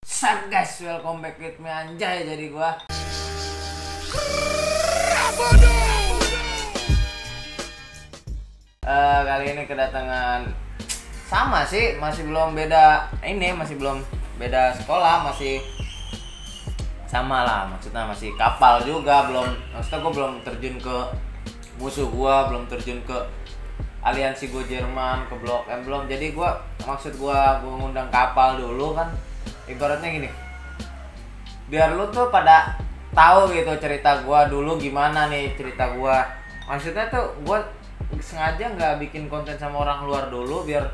Sup guys, welcome back with me anjay jadi gua. Kali ini kedatangan sama sih, masih belum beda masih belum beda sekolah, masih sama lah, maksudnya masih kapal juga, maksudnya gua belum terjun ke musuh gua, belum terjun ke aliansi gua Jerman, ke Blok M belum. Jadi maksud gua ngundang kapal dulu kan. Ibaratnya gini, biar lu tuh pada tahu gitu cerita gua dulu gimana nih cerita gua. Maksudnya tuh gua sengaja nggak bikin konten sama orang luar dulu biar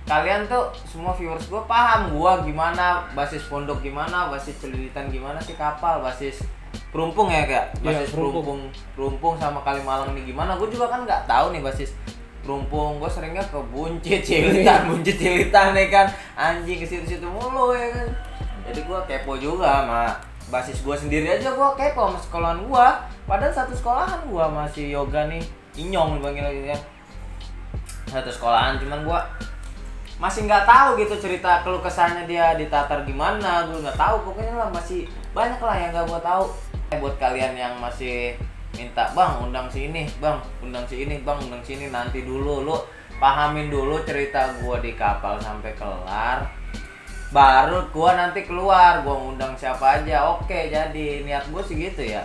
kalian tuh semua viewers gua paham gua gimana, basis pondok gimana, basis celilitan gimana sih kapal, basis perumpung ya kak, basis perumpung sama Kalimalang nih gimana. Gua juga kan nggak tahu nih basis perumpung, gue seringnya ke buncit cilitan ya kan, anjing ke situ-situ mulu ya kan. Jadi gue kepo juga sama basis gue sendiri aja, gue kepo sama sekolahan gue. Padahal satu sekolahan gue masih yoga nih, Inyong dipanggil lagi kan. Satu sekolahan, cuman gue masih nggak tahu gitu cerita keluh kesahnya dia di Tatar gimana, gue nggak tahu. Pokoknya lah masih banyak lah yang nggak gue tahu. Buat kalian yang masih minta bang undang si ini, bang undang si ini, bang undang si ini, nanti dulu lu pahamin dulu cerita gua di kapal sampai kelar, baru gua nanti keluar gua ngundang siapa aja. Oke, jadi niat gua sih gitu ya.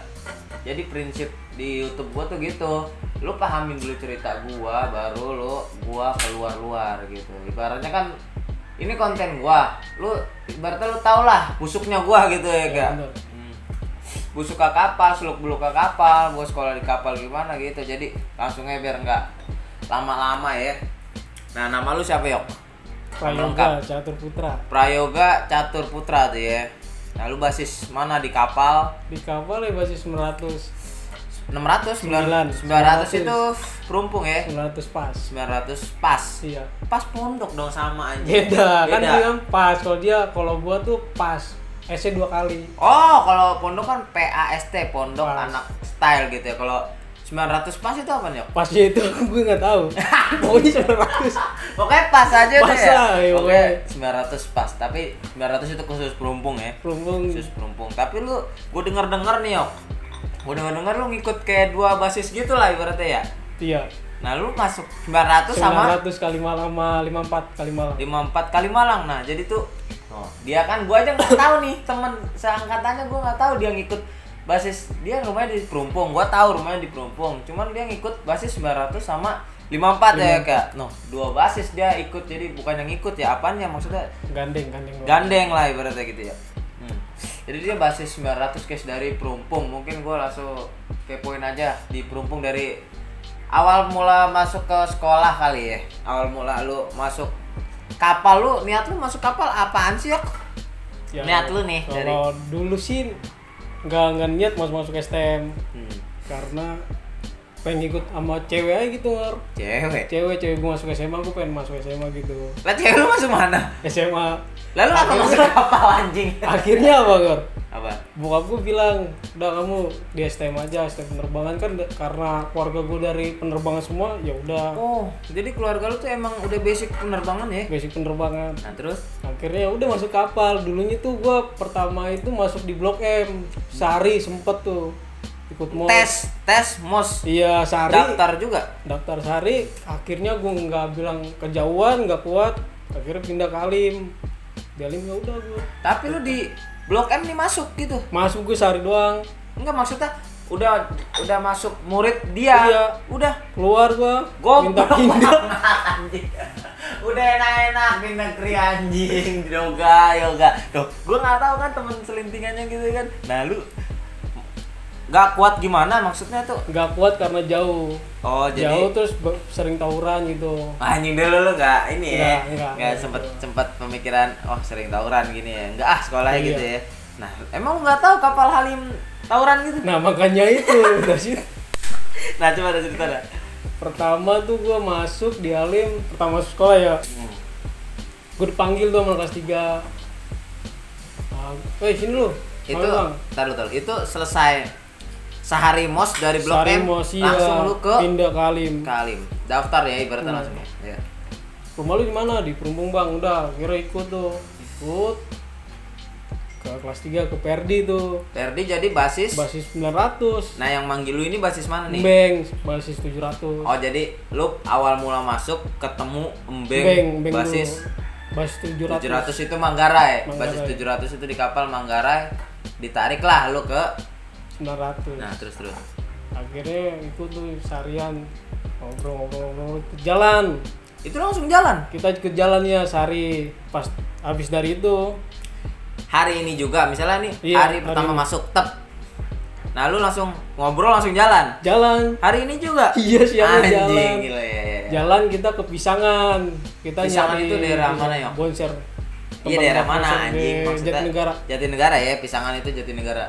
Jadi prinsip di YouTube gua tuh gitu, lu pahamin dulu cerita gua, baru gua keluar gitu. Ibaratnya kan ini konten gua, lu ibaratnya lu tau lah busuknya gua gitu ya gak. Busuk ke kapal, seluk beluk ke kapal, gue sekolah di kapal gimana gitu. Jadi langsungnya biar nggak lama-lama ya. Nah, nama lu siapa Yok? Prayoga Catur Putra. Prayoga Catur Putra tuh ya. Nah, lu basis mana di kapal? Di kapal ya basis 900 itu perumpung ya? 900 pas. 900 pas? Iya. Pas pondok dong sama aja. Beda. Kan dia pas, kalau gua tuh pas SC 2 kali. Oh, kalau pondok kan PAST, pondok pas. anak style gitu ya. Kalau 900 pas itu apa nih? Pasnya itu gue nggak tahu. Pokoknya 900. Pokoknya pas aja pas deh ya. Oke, 900 pas, tapi 900 itu khusus perumpung ya. Khusus perumpung. Tapi gue denger nih Yok. Gue denger lu ngikut kayak dua basis gitu lah ibaratnya ya. Iya. Nah, lu masuk 900 sama 900 Kalimalang sama 54 Kalimalang. 54 Kalimalang. Nah, jadi tuh dia kan gua aja nggak tahu nih, temen seangkatannya gua nggak tahu dia ngikut basis, dia rumahnya di Perumpung. Gua tahu rumahnya di Perumpung, cuman dia ngikut basis 900 sama 54 ya kak. Dua basis dia ikut, jadi bukan yang ikut ya, apanya maksudnya gandeng lah ibaratnya gitu ya. Jadi dia basis 900 case dari Perumpung. Mungkin gua langsung kepoin aja di Perumpung dari awal mula masuk ke sekolah kali ya. Awal mula lu masuk kapal, niat lu masuk kapal apaan sih Yok? Ya, niat lu nih dari dulu sih nggak niat masuk STM. Karena pengen ikut sama cewek aja gitu, Ngar. Cewek gue masuk SMA, gue pengen masuk SMA gitu. Lah cewek lu masuk mana? SMA. Lalu apa masuk kapal anjing? Akhirnya apa, Gar? Apa? Bokap gue bilang, udah kamu di STM aja, STM penerbangan kan, karena keluarga gue dari penerbangan semua, ya udah. Oh, jadi keluarga lu tuh emang udah basic penerbangan ya? Basic penerbangan. Nah terus? Akhirnya udah masuk kapal. Dulunya tuh gue pertama itu masuk di Blok M, Sari sempet tuh ikut MOS. Tes MOS. Iya, Sari. Daftar Sari. Akhirnya gue nggak bilang kejauhan, nggak kuat. Akhirnya pindah ke Alim. Di Alim ya udah gue. Tapi lu di Blok M nih masuk gitu? Masuk gue Sari doang. Enggak, maksudnya udah masuk murid dia. Iya. Udah keluar gua minta pindah. Udah enak-enak di negeri anjing, yoga. Tuh, gua nggak tahu kan temen selintingannya gitu kan. Nah, lu nggak kuat gimana maksudnya tuh? Nggak kuat karena jauh. Oh, jauh terus sering tawuran gitu. Anjing dulu lu nggak ini ya? Nggak sempet pemikiran sering tawuran gini ya? Nggak sekolahnya iya. Gitu ya? Nah, emang nggak tahu kapal Halim tawuran gitu? Nah, makanya itu udah sih. Nah, coba ada cerita dah. Pertama tuh gua masuk di Halim, pertama masuk sekolah ya. Gua dipanggil tuh sama kelas 3. Sini lu. Itu, taruh. Itu selesai sehari MOS dari Blok M, langsung lu ke pindah ke Alim. Daftar ya ibaratnya langsung ya. Rumah lu di mana? Di Perumpung, Bang. Udah, kira ikut tuh. kelas 3 ke Perdi tuh. Perdi jadi basis 900. Nah, yang manggil lu ini basis mana nih? Embeng, basis 700. Oh, jadi lu awal mula masuk ketemu Embeng basis basis 700. 700 itu Manggarai. Basis 700 itu di kapal Manggarai. Ditarik lah lu ke 900. Nah, terus. Akhirnya itu tuh seharian ngobrol jalan. Itu langsung jalan. Kita ke jalannya sehari. Pas habis dari itu hari ini juga misalnya nih, iya, hari pertama masuk tep. Nah, lu langsung ngobrol langsung jalan. Hari ini juga. Iya, siangnya jalan. Gila, ya. Jalan kita ke Pisangan. Kita Pisangan nyari itu daerah mana, Yok? Bonser. Iya, daerah mana anjing? Maksudnya Jatinegara. Jatinegara ya, Pisangan itu Jatinegara.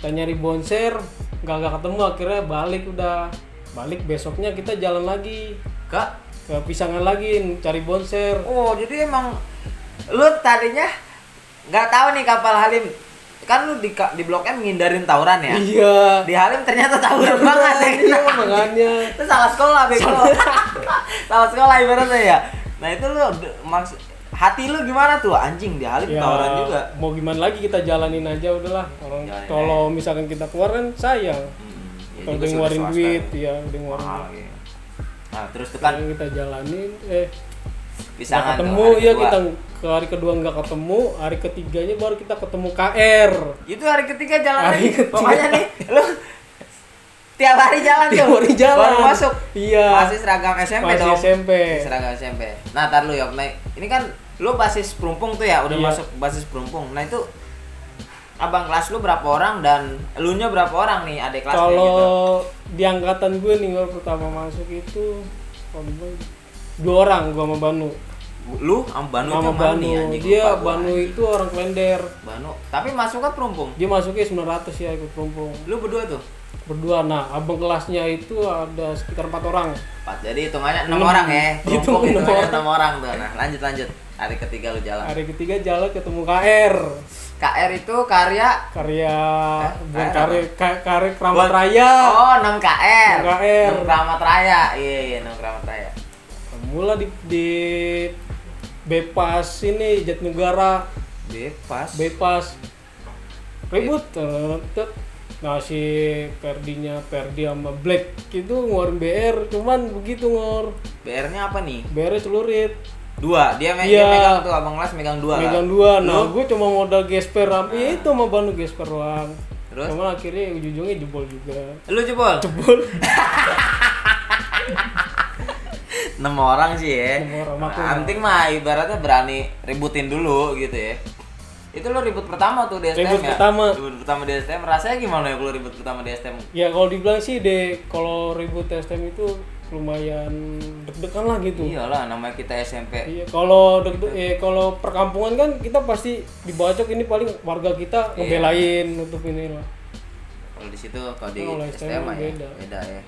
Kita nyari Bonser, gak ketemu, akhirnya balik besoknya kita jalan lagi ke Pisangan lagi cari Bonser. Oh, jadi emang lu tadinya nggak tahu nih kapal Halim, kan lu di Blok M ngindarin tawuran ya? Iya. Di Halim ternyata tawuran banget ya. Iya, makanya. Itu salah sekolah bego. Salah sekolah ibaratnya ya. Nah, itu lu hati lu gimana tuh, anjing di Halim ya, tawuran juga. Mau gimana lagi, kita jalanin aja udahlah. Kalau misalkan kita keluar kan sayang. Ya, kalau udah ngeluarin duit ya, udah ngeluarin duit. Nah, terus tuh kan kita jalanin Pisangan ketemu ya, kita ke hari kedua nggak ketemu, hari ketiganya baru kita ketemu KR. Itu hari ketiga jalan lagi. Pokoknya nih lu tiap hari jalan tuh. Baru masuk. Iya. Masih seragam SMP masih dong. SMP. Seragam SMP. Nah, tar lu Yok. Nah, ini kan lu basis perumpung tuh ya, udah masuk basis perumpung. Nah, itu abang kelas lu berapa orang dan elunya berapa orang nih adik kelasnya gitu? Kalau di angkatan gue nih, gue pertama masuk itu 2 orang, gue sama Banu. Lu sama Banu itu Banu. nih anjing. Dia Banu itu orang Klender. Banu. Tapi masuknya perumpung. Dia masuknya 900 ya, ikut perumpung. Lu berdua tuh? Berdua. Nah, abang kelasnya itu ada sekitar 4 orang. 4. Jadi hitungannya 6 orang ya. Perumpung hitungannya 6 orang tuh. Nah, lanjut. Hari ketiga lu jalan. Hari ketiga jalan ketemu KR. KR itu karya Kramat Raya. Oh, 6 KR. 6 Kramat Raya. Iya, 6 Kramat Raya. Mula di Bepas ini Jatinegara. Bepas. Ribut. Nah, si Perdi sama Black itu ngeluarin BR, cuman begitu BR-nya apa nih? BR-nya celurit. 2, dia megang tuh, abang kelas megang 2. Megang 2. Nah, gue cuma modal gesper itu sama Banu gesper doang. Terus? Cuman akhirnya ujung-ujungnya jebol juga. Lu jebol? 6 orang sih ya. 6 orang. Anting mah ibaratnya berani ributin dulu gitu ya. Itu lo ribut pertama tuh di STM Ribut pertama di STM. Rasanya gimana ya kalau ribut pertama di STM? Ya kalau dibilang sih kalau ribut STM itu lumayan deg-degan lah gitu. Iyalah, namanya kita SMP. Iya, kalau kalau perkampungan kan kita pasti dibacok, ini paling warga kita ngebelain untuk ini lah. Kalau di situ kalau di STM beda ya.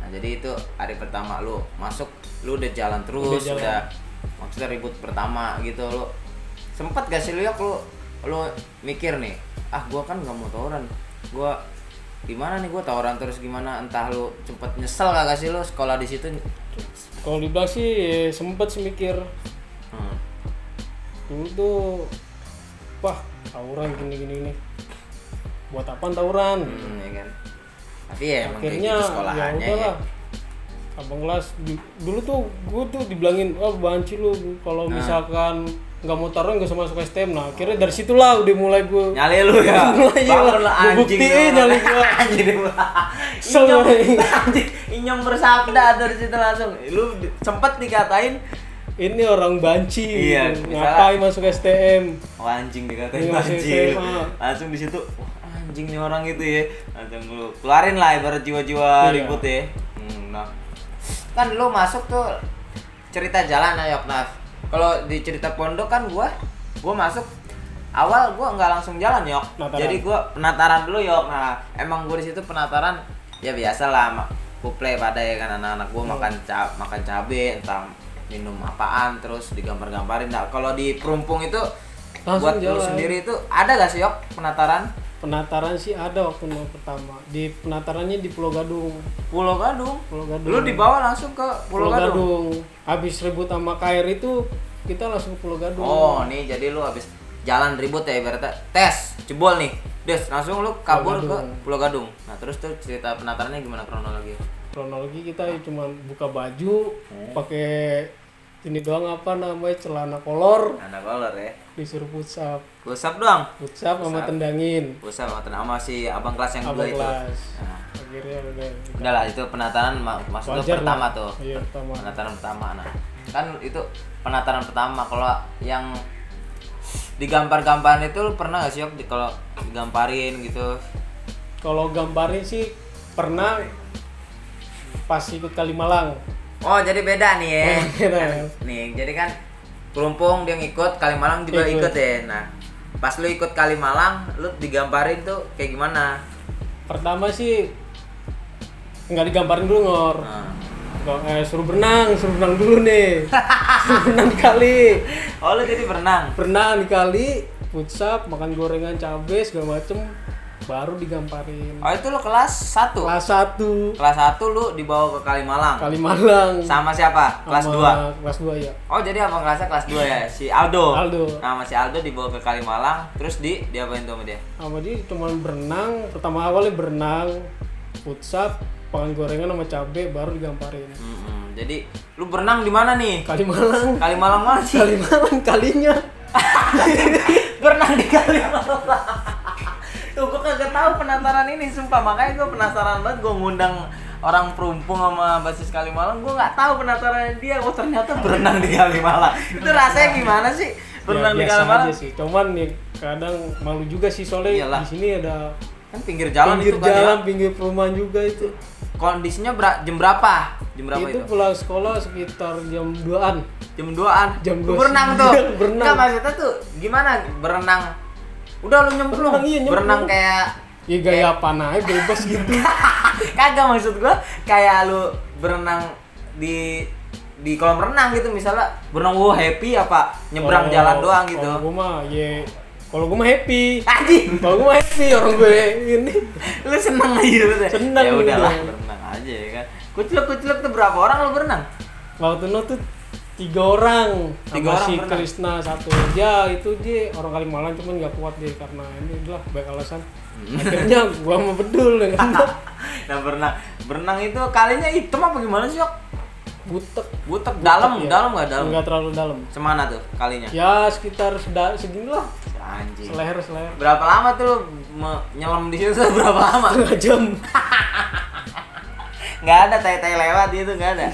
Nah, jadi itu hari pertama lu masuk, lu udah jalan terus, udah maksudnya ribut pertama gitu. Lu sempet gak sih lu mikir nih, gua kan nggak mau tawuran, gua gimana nih, gua tawuran terus gimana? Entah lu cepet nyesel gak sih lu sekolah di situ? Kalau dibilang sih sempet sih mikir. Dulu tuh tawuran gini. Buat apaan tawuran? Ya kan. Tapi ya emang kayak akhirnya gitu sekolahannya ya. Abang kelas dulu tuh gue tuh dibilangin, banci lu kalau misalkan nggak mau taruhan nggak usah masuk STM. Nah, akhirnya dari situlah udah mulai gue nyali lu ya. Bangun lu anjing. Buktiin nyali gue. Anjing. Inyong bersabda dari situ langsung. Lu sempet dikatain ini orang banci. Iya, ngapain masuk STM? Oh, anjing dikatain banci. Langsung di situ, anjing nih orang itu ya. Langsung lu keluarin lah ibarat jiwa-jiwa ribut ya. Nah, kan lu masuk tuh cerita jalan Yok. Nah, kalau di cerita pondok kan gua masuk awal gua nggak langsung jalan Yok. Jadi gua penataran dulu Yok. Nah, emang gua di situ penataran ya biasa lah, kuple pada ya kan, anak-anak gua makan cabe, entah minum apaan, terus digambar-gambarin. Nah, kalau di perumpung itu langsung buat lu sendiri itu ada gak sih Yok penataran? Penataran sih ada waktu pertama. Di penatarannya di Pulau Gadung. Pulau Gadung. Lu dibawa langsung ke Pulau Gadung. Habis ribut sama KR itu kita langsung ke Pulau Gadung. Oh, nih jadi lu habis jalan ribut ya ibaratnya tes jebol nih des langsung lu kabur ke Pulau Gadung. Nah terus tuh cerita penatarannya gimana kronologi kita cuma buka baju pakai ini doang apa namanya celana kolor ya disuruh push up doang sama tendangin sama si abang kelas yang dua itu. Nah. Akhirnya udah lah itu penataran maksudnya pertama tuh. Iya, pertama. Penataran pertama. Nah kan itu penataran pertama. Kalau yang digambar-gambarin itu lu pernah gak sih kalau digamparin gitu? Kalau gambarin sih pernah pas ikut Kalimalang. Oh jadi beda nih ya. Beda. Nih jadi kan Pelumpung dia ngikut, Kalimalang juga ikut ya. Nah pas lu ikut Kalimalang lu digambarin tuh kayak gimana? Pertama sih nggak digambarin dulu Ngor. Suruh berenang dulu nih. Suruh berenang di kali. Oh lu jadi berenang di kali, push up, makan gorengan cabai segala macem, baru digamparin. Oh itu lu kelas 1? Kelas 1 lu dibawa ke Kalimalang? Sama siapa? Kelas 2? Kelas 2 ya. Oh jadi abang kelasnya kelas 2 ya? Si Aldo? Nah si Aldo dibawa ke Kalimalang, terus diapain tuh sama dia? Sama dia cuma berenang, pertama awalnya berenang, push up, makan gorengan sama cabai, baru digamparin. Jadi lu berenang di mana nih? Kalimalang mana sih? Kalimalang kalinya. Berenang di Kalimalang. Tuh gue kagak tahu penataran ini sumpah, makanya gue penasaran banget. Gue ngundang orang Pelumpung sama basis Kalimalang, gue nggak tahu penataran dia. Oh ternyata berenang di Kalimalang. Itu rasanya gimana sih berenang di Kalimalang? Aja sih, cuman nih kadang malu juga sih soalnya. Iyalah. Di sini ada kan pinggir jalan itu kan ya? Pinggir perumahan juga itu. Kondisinya jam berapa? Itu pulang sekolah sekitar jam 2-an. Jam 2-an? Jam 2 berenang tuh? Enggak maksudnya tuh gimana berenang? Udah lu nyemplung? Berenang kayak ya gaya apaan aja bebas gitu. Kagak maksud gua kayak lu berenang di kolam renang gitu misalnya berenang happy apa nyebrang jalan doang gitu. Kalau gue mah happy. Anjing. Kalau gue mah happy orang gue ini. Lu seneng aja gitu. Seneng. Ya udahlah berenang aja ya kan. Kucluk tuh berapa orang lu berenang? Waktu itu tuh 3 orang. Sama si Krisna 1 aja, itu dia orang Kalimalang cuman nggak kuat dia karena ini adalah banyak alasan. Akhirnya gua mau bedul dengan Nah berenang itu kalinya hitam apa gimana sih? Butek dalam ya. Dalam nggak dalam? Nggak terlalu dalam. Semana tuh kalinya? Ya sekitar segini lah. Anjing. Seleher. Berapa lama tuh lu nyelam di situ? Berapa lama? 1 jam. Nggak ada tai lewat itu nggak ada.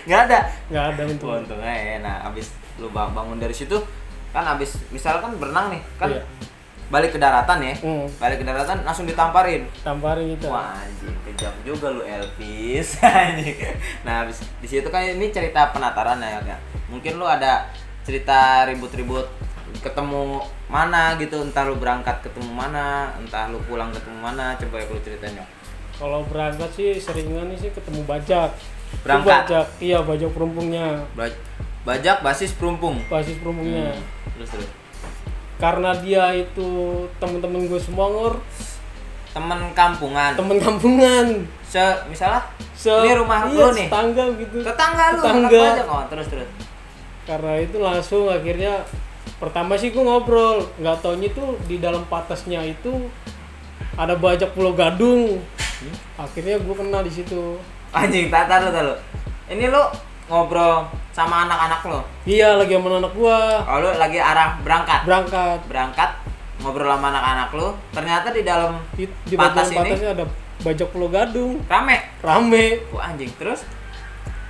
Nggak ada untung aja. Nah abis lu bangun dari situ kan abis misalkan berenang nih kan. Iya. Balik ke daratan ya, balik ke daratan langsung ditamparin gitu. Wah anjing, kejam juga lu Elvis. Anjing. Nah habis di situ kan ini cerita penataran ya. Mungkin lu ada cerita ribut-ribut ketemu mana gitu, entah lu berangkat ketemu mana, entah lu pulang ketemu mana, coba ya lu ceritain. Kalau berangkat sih seringan sih ketemu bajak. Berangkat? Iya, bajak perumpungnya. Bajak basis perumpungnya. Terus karena dia itu temen-temen gue semua Ngor. Temen kampungan. Misalnya ini rumah lu nih. Tetangga lu. Oh, terus. Karena itu langsung akhirnya pertama sih gue ngobrol, nggak taunya tuh di dalam patasnya itu ada bajak Pulau Gadung. Akhirnya gue kenal di situ. Anjing, tatar lu. Ini lu ngobrol sama anak-anak lo? Iya, lagi sama anak gua. Oh, lu lagi arah berangkat? Berangkat ngobrol sama anak-anak lo. Ternyata di dalam di patas ini patasnya ada bajak Pulau Gadung. Rame. Oh, anjing, terus?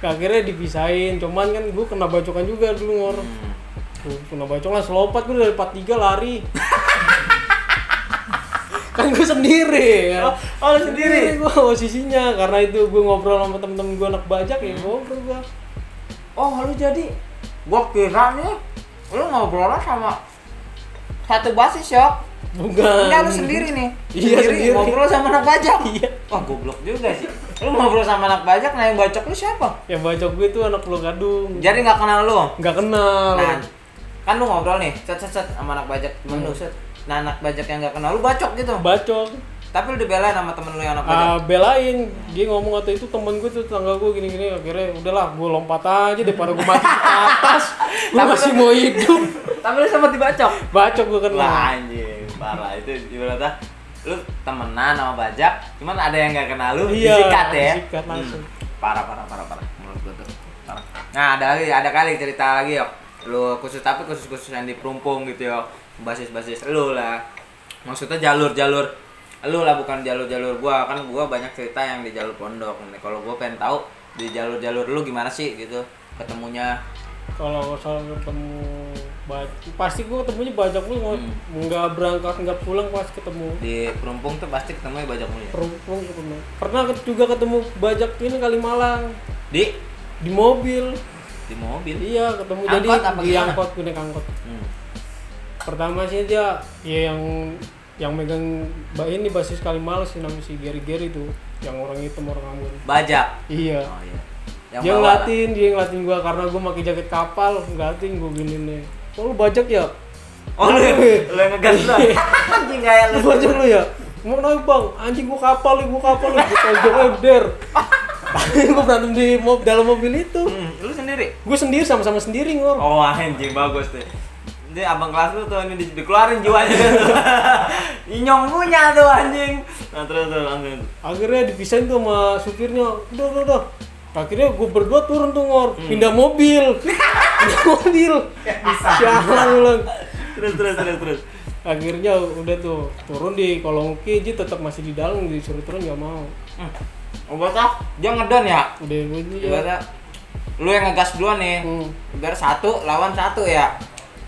Akhirnya dipisahin, cuman kan gua kena bacokan juga dulu Ngor. Kena bacokan selompat gua dari 43 lari. Kan gue sendiri ya. Oh sendiri? Gue posisinya karena itu gue ngobrol sama temen-temen gue anak bajak ya ngobrol gue. Oh lu jadi gue kira nih lu ngobrolnya sama satu basis ya? Bukan. Enggak, lu sendiri nih? Iya sendiri ngobrol sama anak bajak? Iya. Wah goblok juga sih. Lu ngobrol sama anak bajak, nah yang bajak lu siapa? Yang bajak gue itu anak Pulau Gadung. Jadi gak kenal lu? Gak kenal. Nah kan lu ngobrol nih, set sama anak bajak, temen lu set. Nah anak bajak yang gak kenal lu bacok gitu? Bacok. Tapi lu dibelain sama temen lu yang anak bajak? Belain. Dia ngomong atau itu temen gue tuh, tetangga gue gini-gini. Akhirnya udahlah gue lompat aja daripada gue mati ke atas. Gue masih mau hidup. Tapi lu sempat dibacok. Bacok gue kena. Wah anjing, parah itu ibaratnya lu temenan sama bajak, cuman ada yang nggak kenal lu, Iya, disikat ya. disikat langsung. Parah. Menurut gua tuh. Parah. Nah, ada kali cerita lagi yuk. Lu khusus yang di Perumpung gitu yo. Basis lu lah. Maksudnya jalur lu lah, bukan jalur gua. Kan gua banyak cerita yang di jalur pondok. Nih kalau gua pengen tahu di jalur lu gimana sih gitu ketemunya. Kalau soal ketemu pasti gue ketemunya bajak mulu, nggak berangkat nggak pulang pas ketemu. Di Perumpung tuh pasti ketemunya bajak mulu ya. Perumpung ketemu. Pernah juga ketemu bajak ini Kalimalang. Di mobil. Di mobil. Iya, ketemu Angkot jadi apa di gimana? angkot, gue naik angkot. Pertama sih dia ya yang megang ini basis Kalimalang sih, namanya si Geri tuh, yang orang hitam, orang Ambon. Bajak. Iya. Oh iya. Dia ngeliatin gua karena gua pakai jaket kapal, ngeliatin gua gini nih. Oh, lu bajak ya? Oh lu yang ngegas lu. Anjing kayak Lu lu. bajak lu ya? Mau naik bang, anjing gua kapal nih, gua tojoknya der. Gua berantem di dalam mobil itu. Lu sendiri? Gua sendiri, sama-sama sendiri ngor. Oh anjing bagus tuh. Ini abang kelas lu tuh ini dikeluarin jiwanya tuh. Inyong punya tuh anjing. Nah terus langsung. Akhirnya dipisahin tuh sama supirnya. Udah. Akhirnya gue berdua turun tuh ngor, pindah mobil. Sialan ulang. Terus. Akhirnya udah tuh turun di kolong keji, tetap masih di dalam, disuruh turun nggak mau. Obatnya dia ngedon ya. Udah gue Ibaratnya lu yang ngegas duluan nih. Biar 1 lawan 1 ya.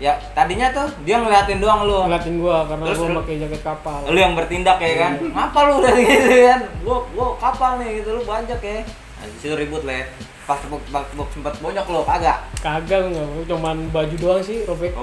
Ya tadinya tuh dia ngeliatin doang lu. ngeliatin gua karena Terus gua pakai jaket kapal. Lu yang bertindak ya kan. Ngapa lu udah gitu kan? Gua kapal nih gitu, lu banyak ya. Anjir ribut lah ya. Pas tepuk sempat bonyok lo kagak? Kagak, enggak, cuman baju doang sih, robek.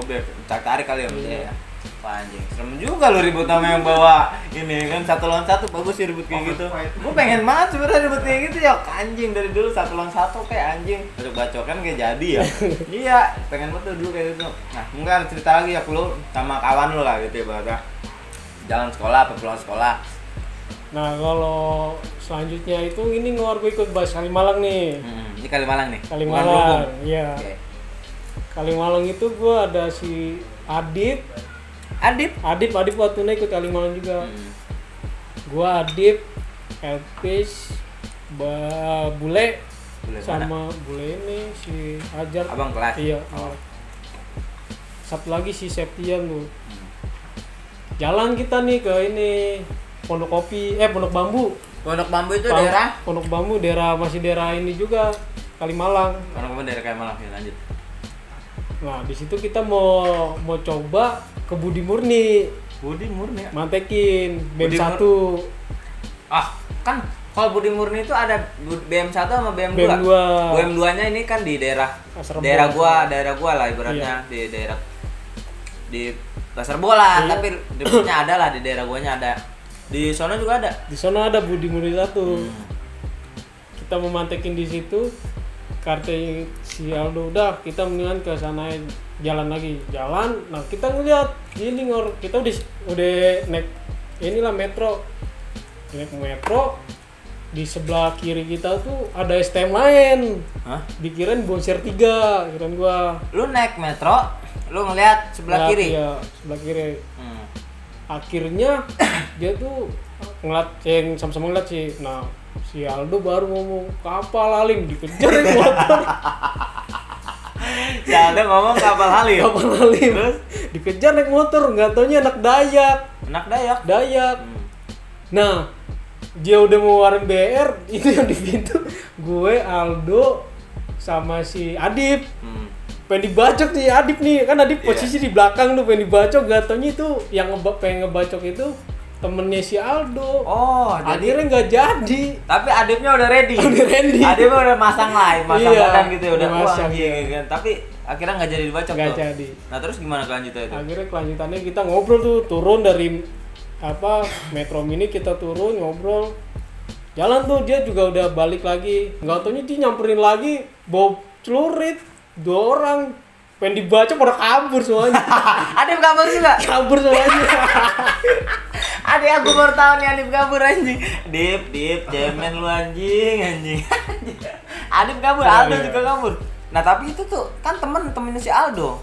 Tarik kali ya. Wah, anjing, serem juga lu ribut sama yang bawa ini kan 1 lawan 1, bagus sih ribut kayak gitu. Gua pengen banget sebenarnya ribut kayak gitu ya, anjing dari dulu 1 lawan 1 kayak anjing. Bacok-bacokan kayak jadi ya. Iya, pengen banget dulu kayak gitu. Nah, mungkin ada cerita lagi ya lu sama kawan lu lah gitu ya, jalan sekolah apa pulang sekolah. Nah, kalau selanjutnya itu ini gue ikut bus Kalimalang nih. Ini Kalimalang nih. Kalimalang, iya. Okay. Kalimalang itu gue ada si Adip waktu itu ikut Kalimalang juga. Gue Adip, Elpis, Bule sama mana? Bule ini si Hajar. Abang kelas. Iya. Satu lagi si Septian tuh. Jalan kita nih ke ini Pondok Bambu. Pondok Bambu itu daerah? Pondok Bambu masih daerah ini juga Kalimalang. Pondok Bambu daerah Kalimalang, ya lanjut. Nah, di situ kita mau coba ke Budi Murni. Budi Murni. Mantekin BM1. Kan kalau Budi Murni itu ada BM1 sama BM2. BM2-nya ini kan di daerah gua lah ibaratnya, iya. Di Pasar Bola, iya. Tapi depannya ada lah, di daerah guanya ada. Di sana juga ada. Di sana ada Budi Murni 1. Kita memantekin di situ. Kartu si Aldo udah, kita mendingan ke sana jalan lagi. Nah kita ngeliat gini kita udah naik inilah metro. Naik metro di sebelah kiri kita tuh ada STM lain. Hah? Dikirain Bonser 3, kirain gua. Lu naik metro, lu ngeliat sebelah kiri? Iya, sebelah kiri. Akhirnya dia tuh yang sama-sama ngeliat sih. Nah, si Aldo baru ngomong kapal halim, dikejar naik motor. Si Aldo ngomong kapal halim. Terus dikejar naik motor, nggak taunya anak Dayak. Nah, dia udah mau ngeluarin BR, itu yang di pintu gue, Aldo sama si Adip. Pengen dibacok nih Adip nih, kan Adip posisi di belakang tuh, pengen dibacok, gak taunya itu yang pengen ngebacok itu temennya si Aldo. Akhirnya nggak jadi. Tapi Adipnya udah ready. Adipnya udah masang badan gitu, udah masang gitu. Tapi akhirnya nggak jadi dibacok. Nggak jadi. Nah terus gimana kelanjutannya itu? Akhirnya kelanjutannya kita ngobrol tuh, turun dari Metro Mini, kita turun ngobrol. Jalan tuh dia juga udah balik lagi. Nggak taunya dia nyamperin lagi, bawa celurit. 2 orang pengen dibaca pada kabur semuanya. Adip kabur juga? Kabur semuanya. Adip aku baru tahu nih Adip kabur anjing. Dip, cemen lu anjing. Adip kabur, Aldo juga kabur. Nah tapi itu tuh kan temennya si Aldo.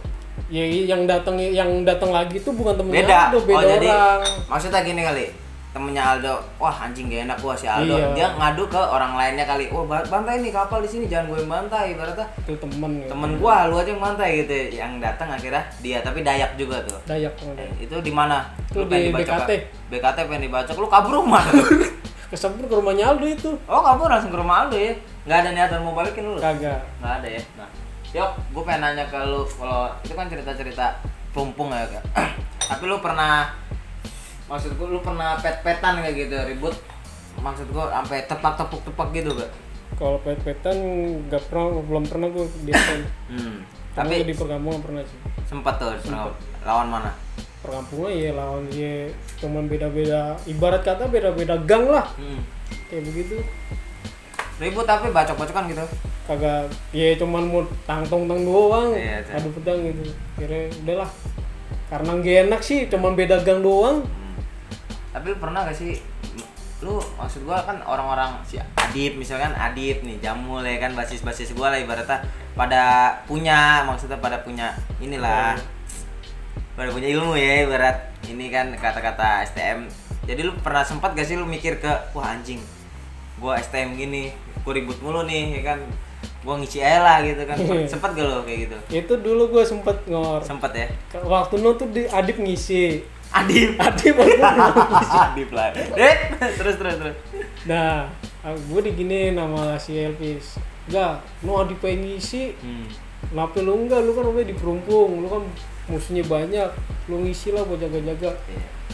Ya yang datang lagi tuh bukan temennya Beda. Aldo, beda jadi orang. maksudnya gini kali. Temennya Aldo, wah anjing gak enak gua si Aldo. Iya. Dia ngadu ke orang lainnya kali. Oh, bantai nih kapal di sini, jangan gue yang bantai. Ibaratnya Itu temen gitu. temen gua, lu aja yang bantai gitu. Yang datang akhirnya dia, tapi Dayak juga tuh. Dayak. Itu di mana? Itu Lu pengen di dibacok, BKT. BKT pengen dibacok, lu kabur rumah. Kesempur ke rumahnya Aldo itu. Oh, kabur langsung ke rumah Aldo ya? Nggak ada niatan mau balikin lu? Kagak. Nggak ada ya? Nah, Yok, gue pengen nanya ke lu, kalau itu kan cerita-cerita plumpung ya Kak. Tapi lu pernah, maksud gue lu pernah pet-petan kayak gitu, ribut? Maksud gue sampai tepak-tepuk-tepak gitu gak? Kalau pet-petan belum pernah gue di STM. Tapi di perkampungan pernah sih. sempat tuh, lawan mana? Perkampungan ya lawan ya cuman beda-beda, ibarat kata beda-beda gang lah. Kayak begitu. Ribut tapi bacok-bacokan gitu? Kagak, ya cuman mau tang doang, Iya, adu pedang gitu. Kira udahlah. Karena gak enak sih, cuman beda gang doang. Tapi lu pernah gak sih, lu maksud gua kan orang-orang si Adip misalkan, Adip nih, Jamul ya kan, basis-basis gua lah ibaratnya maksudnya pada punya inilah, pada punya ilmu ya ibarat ini kan kata-kata STM. Jadi lu pernah sempat gak sih lu mikir ke, wah anjing, gua STM gini, gua ribut mulu nih ya kan, gua ngisi aja lah gitu kan. Sempat gak lo kayak gitu? Itu dulu gue sempet Sempet ya? waktu tuh di Adip ngisi. Adip Adip waktu ngisi. Adip lah. Terus. Nah, gue digini nama si Elvis. Enggak, Adip pengen ngisi. Kenapa lu enggak? Lu kan udah di perumpung, lu kan musuhnya banyak. Lu ngisi lah buat jaga-jaga.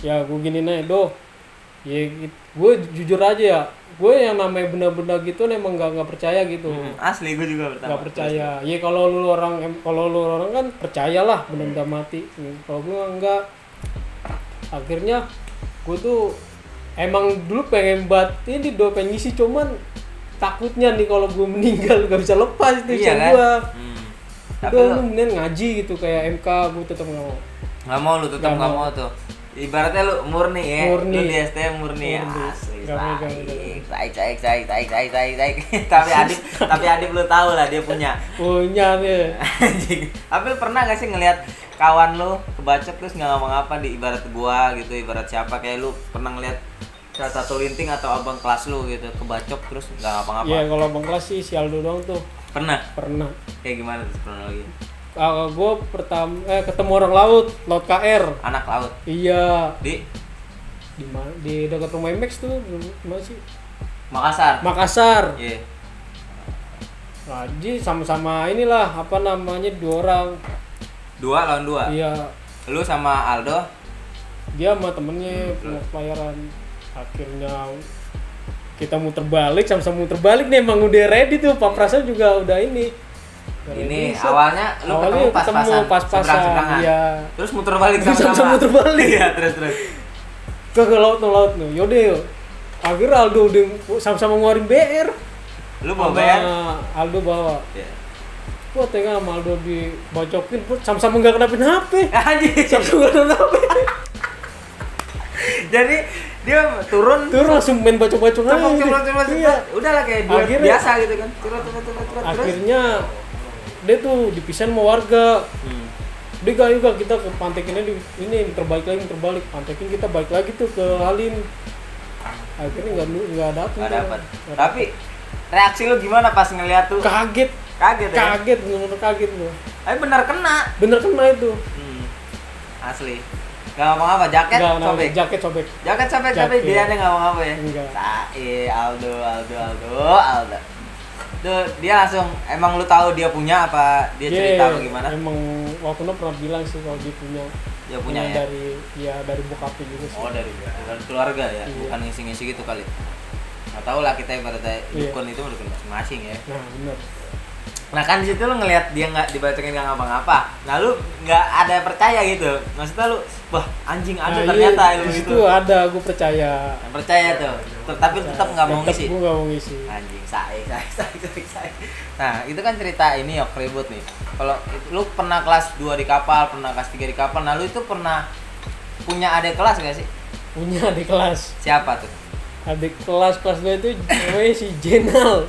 Ya gue gini nih, ya gue jujur aja ya. Gue yang namanya benda-benda gitu emang nggak percaya gitu. Asli gue juga pertama. Nggak percaya. Ya kalau lu orang kan percayalah benda-benda mati. Kalau gue enggak. Akhirnya gue tuh emang dulu pengen pengen ngisi, cuman takutnya nih kalau gue meninggal gak bisa lepas itu iya, kan? gue. Tapi lu mending ngaji gitu kayak MK, gue tetap nggak mau. Nggak mau, lu tetap nggak mau tuh. Ibaratnya lu murni ya. Murni. Lu di STM murni ya. Asli. Baik. Tapi Adip lu tahu lah dia punya. Punya nih. Anjing. Tapi lu pernah gak sih ngelihat kawan lu kebacok terus nggak ngomong apa di ibarat gua gitu, ibarat siapa, kayak lu pernah ngelihat salah satu linting atau abang kelas lu gitu kebacok terus nggak ngapa-ngapa? Iya, kalau abang kelas sih si Aldo doang tuh. Pernah. Kayak gimana tuh kronologi? Gue ketemu orang laut KR. Anak laut. Iya. Di mana? Di dekat rumah Max tuh, mana sih? Makassar. Iya. Nah, jadi sama-sama inilah apa namanya 2 orang. 2 lawan 2? Iya. Lu sama Aldo? Dia sama temennya punya pelayaran. Akhirnya kita muter balik, sama-sama muter balik nih, emang udah ready tuh. Pak Prasa juga udah ini. Ini awalnya lu ketemu pas-pasan. Iya. Terus muter balik sama-sama. Muter balik. Iya, terus. Ke laut nih. Yaudah yuk. Akhirnya Aldo udah sama-sama ngeluarin BR. Lu bawa BR? Aldo bawa. Iya. Wah, tengah sama Aldo dibocokin, sama-sama nggak kenapin HP. Anjir. Sama-sama nggak kenapin HP. Jadi dia turun langsung main bacok-bacok aja. Iya. Udahlah kayak dia biasa gitu kan. Turun. Akhirnya dia tuh dipisahin sama warga. Dia gak kita ke Pantekinnya ini terbalik. Pantekin kita balik lagi tuh ke Halim. Akhirnya nggak dapat. Tapi reaksi lu gimana pas ngeliat tuh? Kaget ya? Bener-bener kaget lu. Tapi bener kena itu. Asli. Gak ngomong apa, jaket sobek. Tapi dia ada nggak ngomong apa ya? Enggak. Aldo. Tuh dia langsung, emang lu tahu dia punya apa dia cerita apa gimana? Emang waktu itu pernah bilang sih kalau dia punya. Dia punya ya? Dari bokapnya juga sih. Oh, dari keluarga ya, bukan ngisi-ngisi gitu kali. Nggak tahu lah, kita ibaratnya dukun itu dukun masing-masing ya. Nah, benar. Nah kan di situ lu ngelihat dia nggak dibacokin nggak ngapa-ngapa, nah lu nggak ada percaya gitu, maksudnya lu, wah anjing ada ternyata ilmu itu ada, gue percaya. Percaya tuh, tapi tetap nggak mau ngisi. Gue nggak mau ngisi. Anjing, say. Nah itu kan cerita ini yok ribut nih. Kalau lu pernah kelas 2 di kapal, pernah kelas 3 di kapal, nah lu itu pernah punya adik kelas gak sih? Punya adik kelas. Siapa tuh? adik kelas 2 itu namanya si Jenal.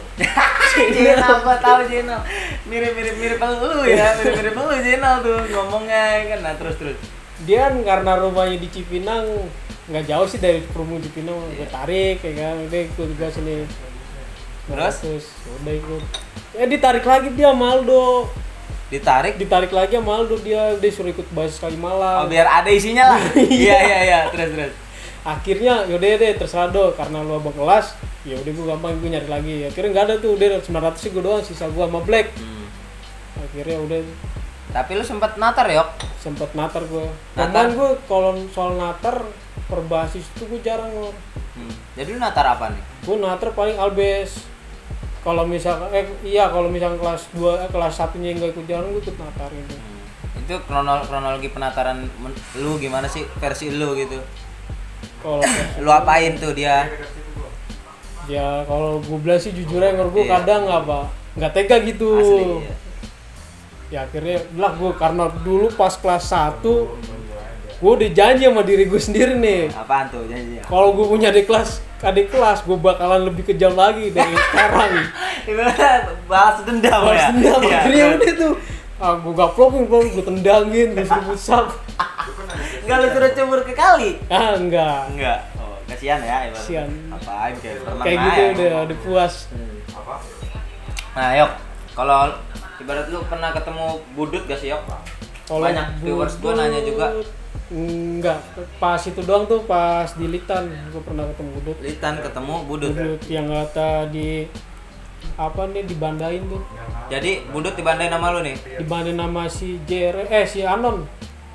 Jenal, apa tahu Jenal. Mirip lu ya, mirip lu Jenal tuh ngomongnya kan. Nah, terus. Dia kan karena rumahnya di Cipinang nggak jauh sih dari Perumbung Cipinang, gue tarik ya kan, udah ikut juga sini. Terus udah ikut. Ditarik lagi dia sama Aldo. Ditarik lagi sama Aldo, dia suruh ikut basis Kalimalang. Oh, biar ada isinya lah. Iya, terus. Akhirnya yaudah deh terserah Do, karena lu abang kelas, ya udah gue gampang gue nyari lagi. Akhirnya nggak ada tuh, udah 900 sih gue doang, sisa gue sama Black. Akhirnya udah. Tapi lu sempet natar yok? Sempet natar gue. Cuman gue kalau soal natar perbasis itu gue jarang loh. Jadi lu natar apa nih? Gue natar paling albes. Kalau misalkan kelas 2 kelas 1-nya enggak ikut jalan, gue ikut natar gitu. Itu kronologi penataran lu gimana sih versi lu gitu? Kalau lu apain tuh dia? Ya kalau gue bilang sih jujur aja, menurut gue kadang nggak tega gitu. Asli, iya. Ya akhirnya lah gue, karena dulu pas kelas 1 gue udah janji sama diri gue sendiri nih. Apaan tuh janji? Kalau gue punya adik kelas gue bakalan lebih kejam lagi dari sekarang. Balas dendam ya? Akhirnya udah tuh gue gaplokin, gue tendangin, gue suruh pusat. Enggak lu suruh cebur ke kali? Enggak. Oh, kasihan ya. Kasihan. Apaan kayak gitu udah puas. Nah, Yok, kalau ibarat lu pernah ketemu Budut gak sih, Yok? Banyak viewers gue nanya juga. Enggak, pas itu doang tuh, pas di Litan gue pernah ketemu Budut. Litan ketemu Budut yang kata di dibandain tuh. Jadi Budut dibandain sama lu nih? Dibandain sama si si Anon.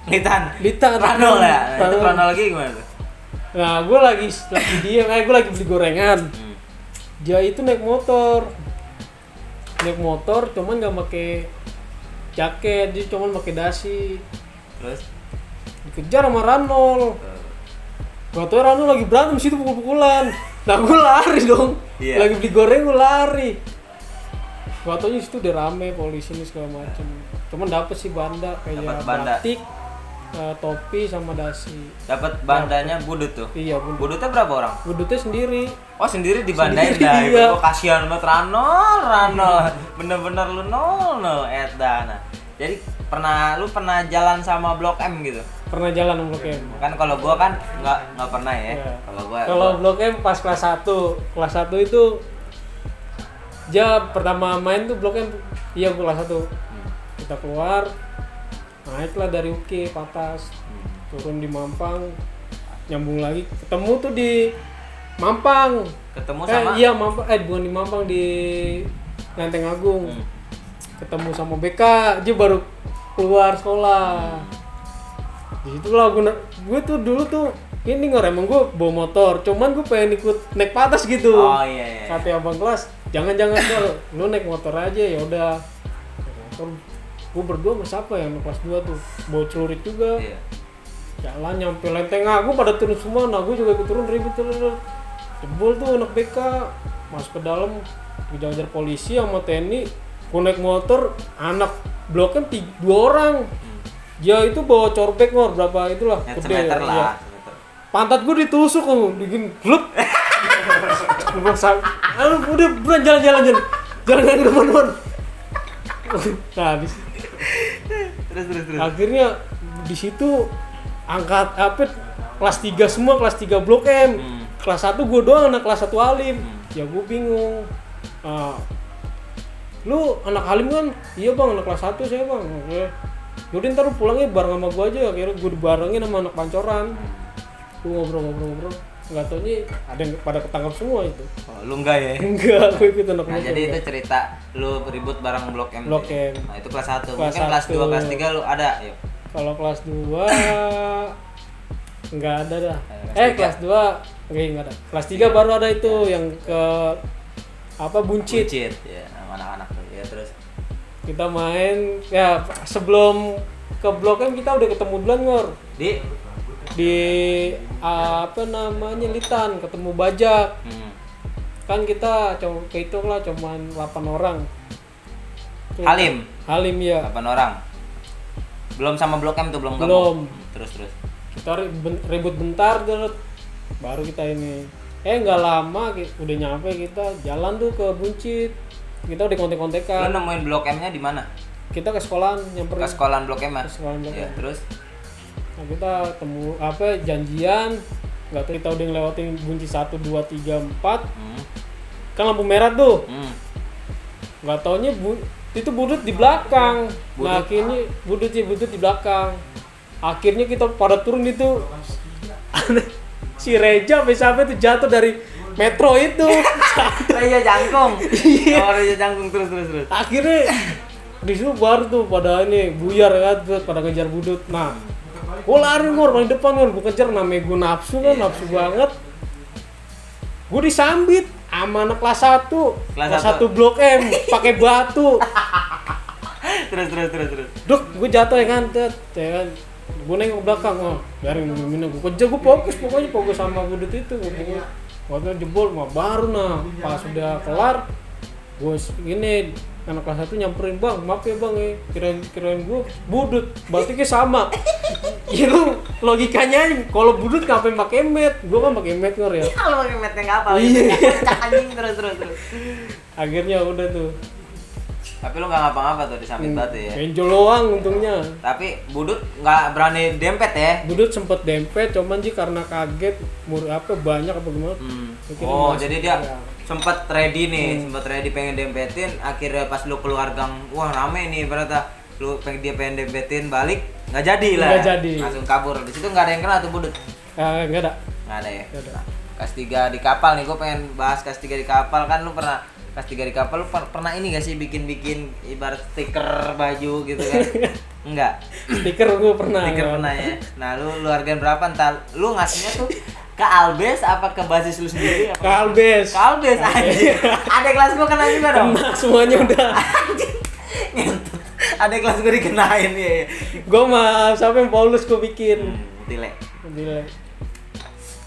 Litan Ranol ya? Itu kronologi gimana tuh? Nah, gue lagi gue lagi beli gorengan. Dia itu naik motor cuman nggak pakai jaket, dia cuman pakai dasi. Terus dikejar sama Ranol. Gak tau Ranol lagi berantem situ pukul-pukulan. Nah gue lari dong. Lagi beli goreng gue lari. Gak taunya situ udah rame polisi nih segala macem. Cuman dapet sih banda kayak batik, topi sama dasi. Dapat bandanya Budut tuh. Iya, Budutnya berapa orang? Budutnya sendiri. Oh, sendiri dibandain dah. Iya. Kasihan banget Ranol. Bener-bener lu nol eta. Nah, jadi lu pernah jalan sama Blok M gitu? Pernah jalan sama Blok M. Kan kalau gua kan enggak pernah ya. Kalau Blok M pas kelas 1. Kelas 1 itu dia pertama main tuh Blok M. Iya, kelas 1. Kita keluar, naiklah dari UK Patas, turun di Mampang, nyambung lagi, ketemu tuh di Mampang. Ketemu sama? Iya Mampang, bukan di Mampang, di Lenteng Agung. Ketemu sama BK, dia baru keluar sekolah. Di situlah gue tuh dulu tuh ini emang gue bawa motor, cuman gue pengen ikut naik Patas gitu. Oh iya. Kata abang kelas, jangan lu naik motor aja, ya udah. Gue berdua sama siapa yang kelas 2 tuh, bawa celurit juga. Iya. Jalan nyampe Lenteng Agung pada turun semua, nah gue juga ikut turun ribut. Jebol tuh anak BK masuk ke dalam, dikejar polisi sama TNI. Gue naik motor, anak Blok M 2 orang. Dia itu bawa corbek berapa itulah, gede ya. Lah. Pantat gue ditusuk bikin gluk. Udah buruan jalan kemana-mana. Nah, terus. Akhirnya di situ angkat kelas 3 semua, kelas 3 Blok M. Kelas 1 gue doang anak kelas 1 Halim. Ya gue bingung. Lu anak Halim kan? Iya bang, anak kelas 1 saya bang. Oke. Yaudah ntar lu pulangnya bareng sama gue aja. Akhirnya gue dibarengin sama anak Pancoran. Gue ngobrol. Nggak taunya ada yang pada ketangkap semua itu. Oh, lu enggak ya? Enggak, gue ikut anak Nah, jadi itu cerita lu ribut bareng Blok M. Blok M. Nah, itu kelas 1. Mungkin kelas 2, kelas 3 lu ada, yuk. Kalau kelas 2 enggak ada dah. Kelas 2 enggak ada. Kelas 3 baru ada itu yang ke Buncit. Ya, anak-anak tuh. Ya, terus kita main ya sebelum ke Blok M kita udah ketemu duluan di Litan, ketemu Bajak. Kan kita kehitung lah cuman 8 orang. Halim ya. 8 orang. Belum sama Blok M tuh belum. Belum. Terus. Kita ribut bentar baru kita ini. Nggak lama udah nyampe, kita jalan tuh ke Buncit. Kita udah Lu kontek-kontekan. nemuin Blok M-nya di mana? Kita ke sekolahan nyamperin. Ke sekolahan Blok M. Ke sekolahan Blok Ya, M. terus Nah, kita janjian. Nggak tahu kita udah ngelewatin Buncit 1, 2, 3, 4. Kan lampu merah tuh. Nggak taunya itu Budut di belakang. Nah, akhirnya Budut di belakang. Akhirnya kita pada turun itu. Si Reja sampai tuh jatuh dari metro itu. Reja Jangkung. Oh, Reja Jangkung terus. Akhirnya di situ baru tuh pada ini buyar kan, pada ngejar Budut. Nah, gue lari paling depan gue kejar, namanya gue nafsu kan, nafsu banget. Gue disambit sama anak kelas 1 Blok M pakai batu. Terus. Duk, gue jatuh ya kan, gue nengok ke belakang, biarin minum, gue kejar, gue fokus sama Budut itu, waktu jebol, baru pas udah kelar, gue gini, anak kelas 1 nyamperin, bang, maaf ya bang, kirain gue Budut, batiknya sama. Ya lu logikanya, kalau Budut ngapain pakai mat, gue kan pakai mat ngor ya. Kalau pakai matnya nggak apa, anjing terus. Akhirnya udah tuh. Tapi lu nggak ngapa-ngapa tuh disambit batu ya. Benjol doang untungnya. Tapi Budut nggak berani dempet ya. Budut sempet dempet, cuman sih karena kaget banyak apa gimana. Oh, jadi dia sempet ready pengen dempetin, akhirnya pas lu keluar gang, wah rame nih berarti dia pengen dempetin balik, nggak jadi lah. Nggak jadi. Langsung kabur. Di situ nggak ada yang kena tuh Budut. Nggak ada. Nggak ada ya. Nggak ada. Kelas 3 di kapal nih, gue pengen bahas kelas 3 di kapal. Kan lu pernah kelas 3 di kapal, lu pernah ini gak sih bikin ibarat stiker baju gitu kan? Enggak. Stiker gue pernah. Stiker pernah ya. Nah, lu hargain berapa? Entar lu ngasihnya tuh ke Albes apa ke basis lu sendiri? Ke Albes anjir. Ada kelas gua kena juga dong. Semuanya udah. Ada kelas gua dikenain ya. Gue mah sampai Paulus gue bikin. Tile.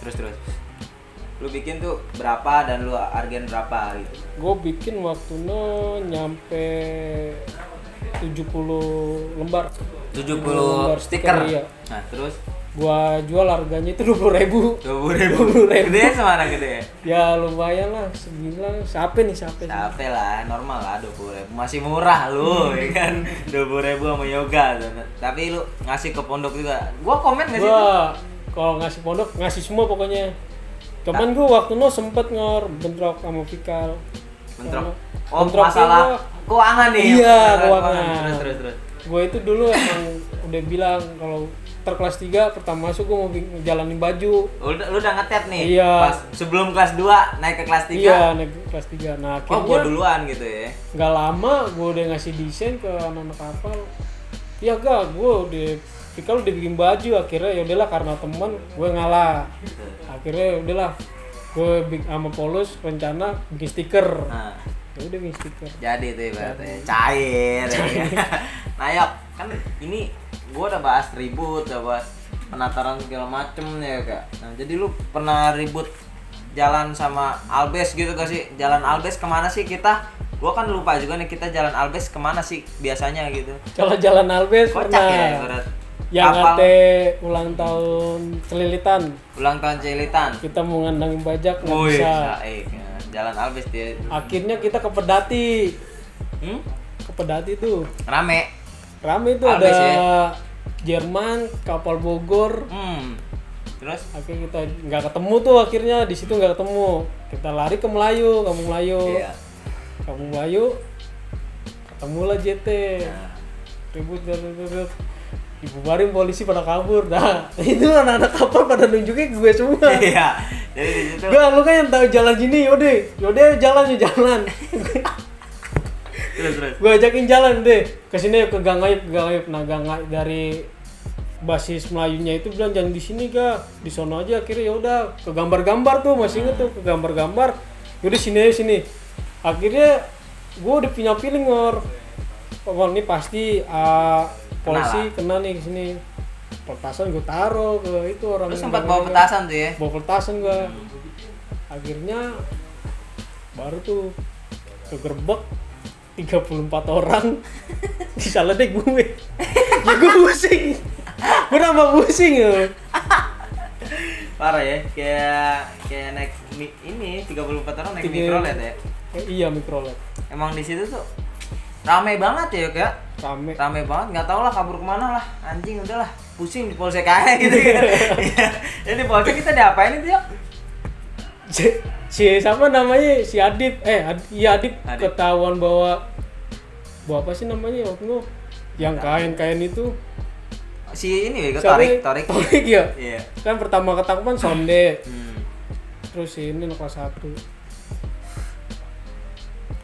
Terus. Lu bikin tuh berapa dan lu hargain berapa gitu? Gue bikin waktunya nyampe 70 lembar. 70 stiker. Iya. Nah, terus gua jual harganya itu 20.000. 20.000. Gede semana gede. Ya lumayan lah, 9. Siapa lah, normal lah 20.000. Masih murah lu, ya kan. 20.000 sama yoga. Tapi lu ngasih ke pondok juga. Gua komen enggak sih? Gua kalau ngasih pondok ngasih semua pokoknya. Cuman gua waktu itu sempet bentrok sama Fikal. Bentrok masalah keuangan nih. Iya, keuangan. Terus. Gue itu dulu emang udah bilang kalau kelas 3 pertama masuk gue mau jalanin baju. Lu udah ngetep nih? Iya. Pas sebelum kelas 2 naik ke kelas 3? Iya, naik ke kelas 3. Nah, akhirnya gue duluan gitu ya? Gak lama gue udah ngasih desain ke anak-anak kapal. Iya gak, gue udah Fikal udah bikin baju. Akhirnya ya udahlah, karena teman gue ngalah. Akhirnya udahlah, gue sama Paulus rencana bikin stiker. Ya udah bikin stiker. Jadi tuh ibaratnya cair ya. Nah Yok, kan ini gue udah bahas ribut, udah bahas penataran segala macem ya kak. Nah jadi lu pernah ribut jalan sama Albes gitu gak sih? Jalan Albes kemana sih kita? Gue kan lupa juga nih, kita jalan Albes kemana sih biasanya gitu. Kalau jalan Albes kocak pernah ya ibarat. Yang kate ulang tahun Celilitan. Ulang tahun Celilitan. Kita mau ngandangin bajak nggak bisa. Jalan Albes dia. Akhirnya kita ke Pedati. Ke Pedati tuh. Rame itu Albes, ada ya? Jerman, kapal Bogor. Terus? Akhirnya kita nggak ketemu tuh, akhirnya di situ nggak ketemu. Kita lari ke Melayu, Kampung Melayu. Iya. Kampung Melayu. Ketemulah JT. Ribut. Dibubarin polisi pada kabur. Nah, itu anak-anak kapal pada nunjukin gue semua. Iya. Jadi di situ. Gak, lu kan yang tahu jalan gini, yaudah jalan. Terus. Gue ajakin jalan deh. Kesini ke Gang Aib. Nah, Gang Aib dari basis Melayunya itu bilang jangan di sini ga, di sono aja. Akhirnya ya udah ke gambar-gambar tuh, masih inget tuh ke gambar-gambar. Yaudah sini. Akhirnya gue udah punya feeling ini pasti polisi kena nih ke sini. Petasan gue taruh ke itu orang. Lu sempat bawa petasan tuh ya? Bawa petasan gue. Akhirnya baru tuh kegerbek 34 orang. Disalah deh gue. Ya gue pusing. Gue nambah pusing ya. Parah ya, kayak naik ini 34 orang naik mikrolet ya. Iya mikrolet. Emang di situ tuh rame banget ya kayak. Rame banget, nggak tau lah kabur kemana lah, anjing udahlah pusing di polsek aja gitu kan. Ini polsek kita diapain itu ya? Si siapa namanya, si Adip, Adip ketahuan bawa apa sih namanya waktu itu yang kain itu. Si ini ya, Torik ya. Iya. Kan pertama ketangkep kan Sonde. Terus ini kelas 1.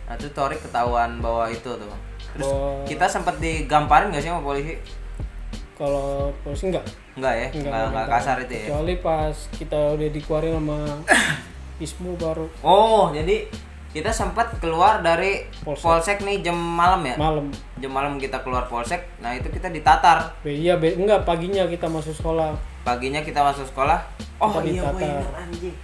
Nah, itu Torik ketahuan bawa itu tuh. Terus kita sempat digamparin nggak sih sama polisi? Kalau polisi enggak ya? Enggak kasar itu ya? Kecuali pas kita udah dikeluarin sama Ismu baru. Oh, jadi kita sempat keluar dari polsek nih jam malam ya? Jam malam kita keluar polsek, nah itu kita ditatar. Enggak, paginya kita masuk sekolah. Oh iya, gue ingat anjing.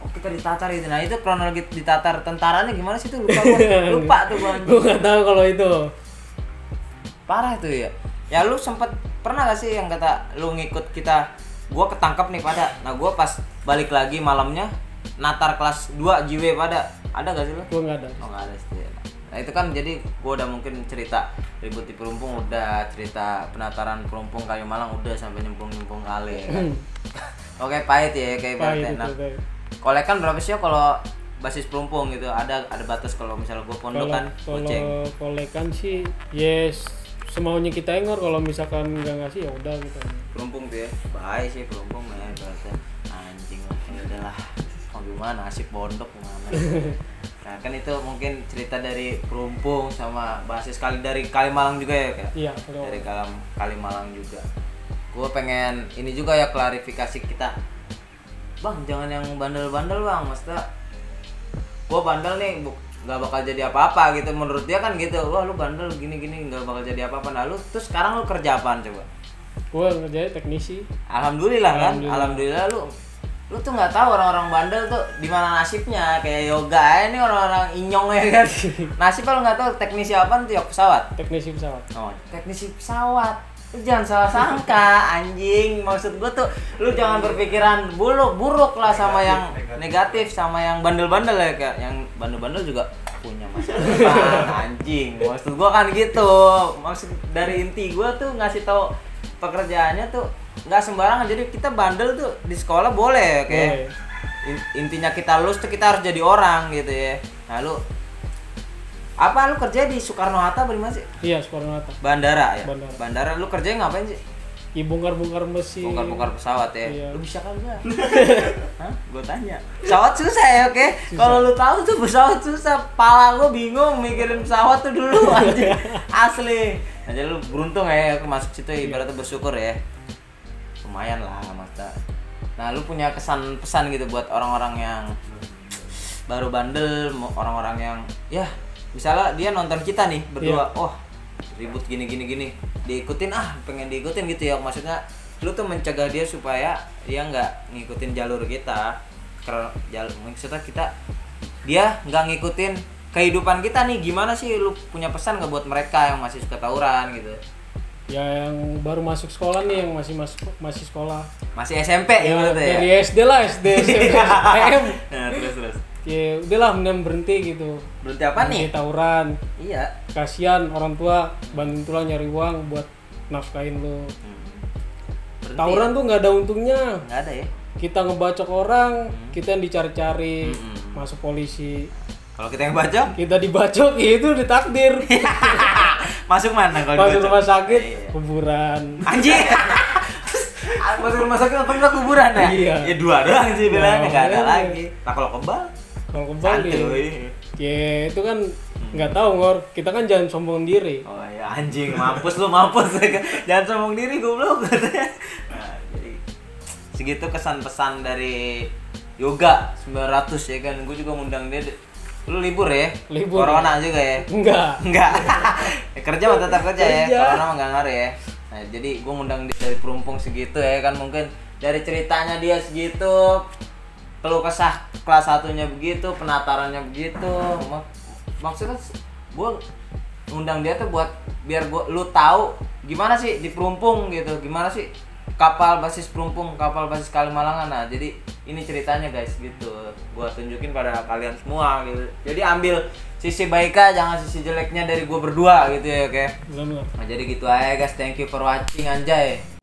Oh, kita ditatar itu. Nah, itu kronologi ditatar tentaranya gimana sih tuh? Lupa tuh gua. Gua enggak tahu kalau itu. Parah tuh ya. Ya lu sempet pernah gak sih yang kata lu ngikut kita? Gua ketangkep nih pada. Nah, gua pas balik lagi malamnya natar kelas 2 JW pada. Ada gak sih lu? Gua enggak ada. Oh, enggak ada sih. Nah, itu kan jadi gua udah mungkin cerita ribut di Perumpung udah, cerita penataran Perumpung Kayu Malang udah sampai nyempung-nyempung kali ya kan. Oke, pahit ya kayak berarti. Nah, kolekan berapa sih ya kalau basis Perumpung gitu? Ada batas kalau misalnya gua pondok kan goceng. Kalau kolekan sih yes semaunya kita engor, kalau misalkan enggak ngasih ya udah gitu. Perumpung tuh ya. Baik sih Perumpung ya berarti. Anjing lah. Ya udahlah. Mau gimana nasib pondok gimana. Nah, kan itu mungkin cerita dari Perumpung sama basis dari Kalimalang juga ya Kak? Iya, dari Kalimalang juga. Gue pengen ini juga ya klarifikasi kita. Bang, jangan yang bandel-bandel bang, maksudnya gue bandel nih nggak bakal jadi apa-apa gitu, menurut dia kan gitu. Wah lu bandel gini-gini nggak bakal jadi apa-apa. Nah lu terus sekarang lu kerja apaan coba? Gue kerja teknisi. Alhamdulillah kan, alhamdulillah lu tuh nggak tahu orang-orang bandel tuh di mana nasibnya. Kayak yoga ini orang-orang inyong ya kan. Nasib lu nggak tahu teknisi apaan tuh? Pesawat. Teknisi pesawat. Oh, teknisi pesawat. Lu jangan salah sangka anjing, maksud gue tuh lu jangan berpikiran buruk lah sama yang negatif, sama yang bandel-bandel ya Kak. Yang bandel-bandel juga punya masa depan anjing, maksud gue kan gitu. Maksud dari inti gue tuh ngasih tahu pekerjaannya tuh nggak sembarangan. Jadi kita bandel tuh di sekolah boleh kayak intinya kita lulus tuh kita harus jadi orang gitu ya. Nah lu lu kerja di Soekarno-Hatta bagaimana sih? Iya, Soekarno-Hatta. Bandara ya? Bandara lu kerjanya ngapain sih? Bongkar-bongkar mesin. Bongkar-bongkar pesawat ya? Iya. Lu bisa kagak? Hah? Gue tanya. Pesawat susah ya, oke? Kalau lu tahu tuh pesawat susah, pala gue bingung mikirin pesawat tuh dulu anjing. Asli. Nah, jadi lu beruntung ya masuk situ, ibaratnya bersyukur ya. Lumayan lah, Mata. Nah, lu punya kesan pesan gitu buat orang-orang yang baru bandel, orang-orang yang ya misalnya dia nonton kita nih berdua, ribut gini diikutin, pengen diikutin gitu ya. Maksudnya lu tuh mencegah dia supaya dia nggak ngikutin jalur kita, maksudnya dia nggak ngikutin kehidupan kita nih. Gimana sih lu punya pesan nggak buat mereka yang masih suka tawuran gitu? Ya yang baru masuk sekolah nih, yang masih sekolah, masih SMP ya, dari SD lah, SD SMP PM. Nah, terus ya udahlah, mending berhenti gitu. Berhenti apa nih? Tawuran. Iya. Kasian orang tua bantuin tulang nyari uang buat nafkahin lu. Tawuran tuh nggak ada untungnya. Nggak ada ya. Kita ngebacok orang, kita yang dicari-cari, masuk polisi. Kalau kita yang bacok? Kita dibacok, ya itu ditakdir. Masuk mana kalau masuk rumah sakit? Kuburan. Anjing. Masuk rumah sakit apa enggak kuburan ya? Iya. Ya dua doang sih bilangnya, enggak ada lagi. Nah, kalau kebal ya itu kan nggak tahu Ngor, kita kan jangan sombong diri. Oh ya anjing, mampus jangan sombong diri goblok. Nah, jadi segitu kesan pesan dari Yoga 900 ya kan. Gue juga ngundang dia. Lu libur ya? Libur. Corona juga ya? Enggak. Kerja mah tetap kerja ya. Corona mah enggak ngaruh ya. Nah, jadi gue ngundang dia dari Perumpung segitu ya kan, mungkin dari ceritanya dia segitu, keluh kesah kelas 1-nya begitu, penatarannya begitu. Maksudnya gue ngundang dia tuh buat biar lu tahu gimana sih di Perumpung gitu, gimana sih kapal basis Pelumpung, kapal basis Kalimalangan. Nah, jadi ini ceritanya guys gitu. Gua tunjukin pada kalian semua gitu. Jadi ambil sisi baiknya, jangan sisi jeleknya dari gua berdua gitu ya, oke. Benar. Nah, jadi gitu aja guys. Thank you for watching anjay.